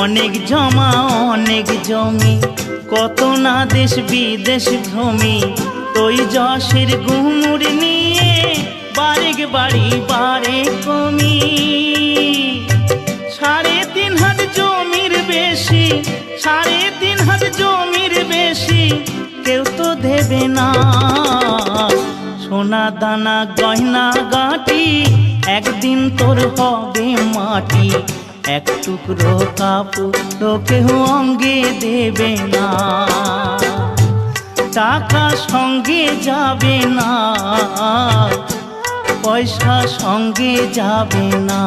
অনেক জমা অনেক জমি, কত না দেশ বিদেশ ভ্রমি, তুই যশের গুমুর নিয়ে বারেক বাড়ি বারে কমি। ৩.৫ হাত জমির বেশি, ৩.৫ হাত জমির বেশি কেউ তো দেবে না। সোনা দানা গয়না গাটি একদিন তোর হবে মাটি, এক টুকরো কাপড় কেউ অঙ্গে দেবে না। টাকা সঙ্গে যাবে না, পয়সা সঙ্গে যাবে না।